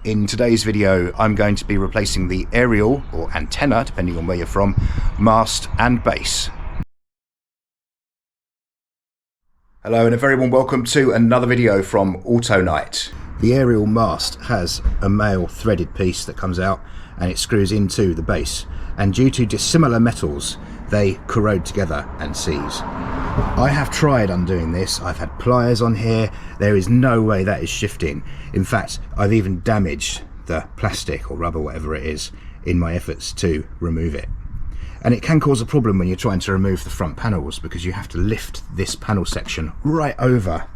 In today's video, I'm going to be replacing the aerial, or antenna, depending on where you're from, mast and base. Hello and a very warm welcome to another video from Auto Night. The aerial mast has a male threaded piece that comes out and it screws into the base, and due to dissimilar metals they corrode together and seize. I have tried undoing this. I've had pliers on here. There is no way that is shifting. In fact, I've even damaged the plastic or rubber, whatever it is, in my efforts to remove it. And it can cause a problem when you're trying to remove the front panels, because you have to lift this panel section right over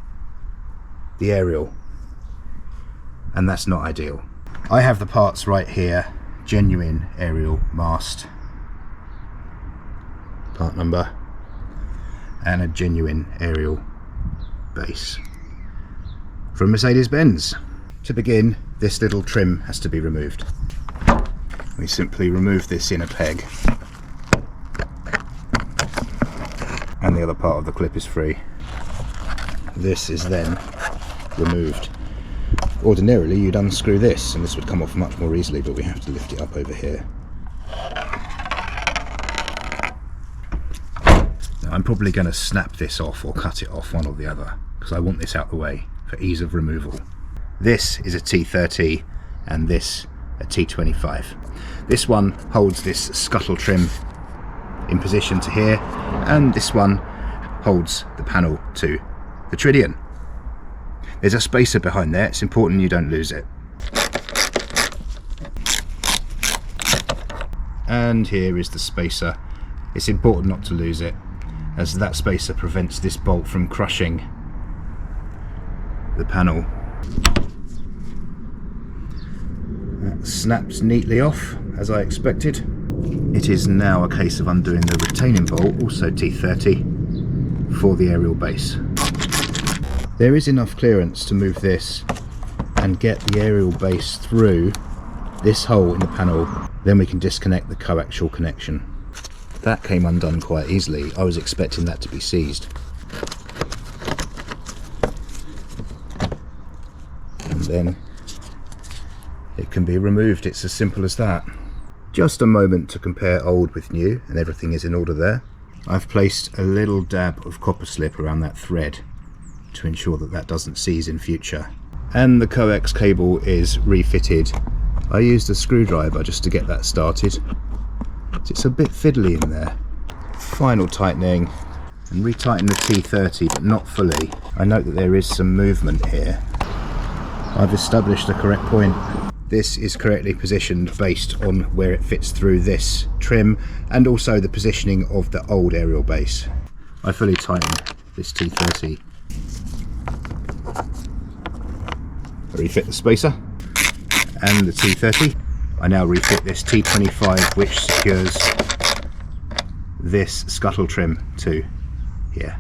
the aerial, and that's not ideal. I have the parts right here, genuine aerial mast, part number, and a genuine aerial base from Mercedes-Benz. To begin, this little trim has to be removed. We simply remove this inner peg and the other part of the clip is free. This is then removed. Ordinarily you'd unscrew this and this would come off much more easily, but we have to lift it up over here. I'm probably going to snap this off or cut it off, one or the other, because I want this out the way for ease of removal. This is a T30 and this a T25. This one holds this scuttle trim in position to here, and this one holds the panel to the tritium. There's a spacer behind there. It's important you don't lose it. And here is the spacer. It's important not to lose it, as that spacer prevents this bolt from crushing the panel. That snaps neatly off, as I expected. It is now a case of undoing the retaining bolt, also T30, for the aerial base. There is enough clearance to move this and get the aerial base through this hole in the panel, then we can disconnect the coaxial connection. That came undone quite easily. I was expecting that to be seized. And then it can be removed. It's as simple as that. Just a moment to compare old with new, and everything is in order there. I've placed a little dab of copper slip around that thread to ensure that that doesn't seize in future. And the coax cable is refitted. I used a screwdriver just to get that started. It's a bit fiddly in there. Final tightening and retighten the T30, but not fully. I note that there is some movement here. I've established the correct point. This is correctly positioned based on where it fits through this trim and also the positioning of the old aerial base. I fully tighten this T30. I refit the spacer and the T30. I now refit this T25, which secures this scuttle trim to here.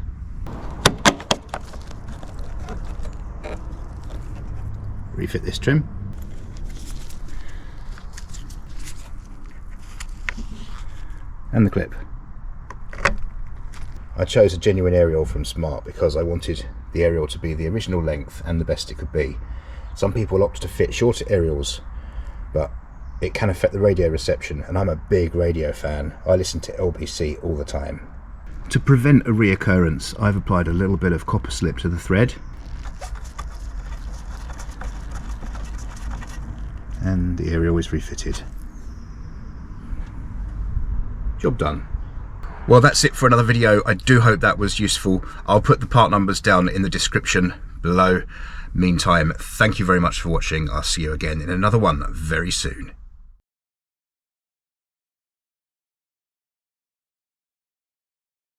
Refit this trim. And the clip. I chose a genuine aerial from Smart because I wanted the aerial to be the original length and the best it could be. Some people opt to fit shorter aerials, but it can affect the radio reception, and I'm a big radio fan. I listen to LBC all the time. To prevent a reoccurrence, I've applied a little bit of copper slip to the thread, and the aerial is refitted. Job done. Well, that's it for another video. I do hope that was useful. I'll put the part numbers down in the description below. Meantime, thank you very much for watching. I'll see you again in another one very soon.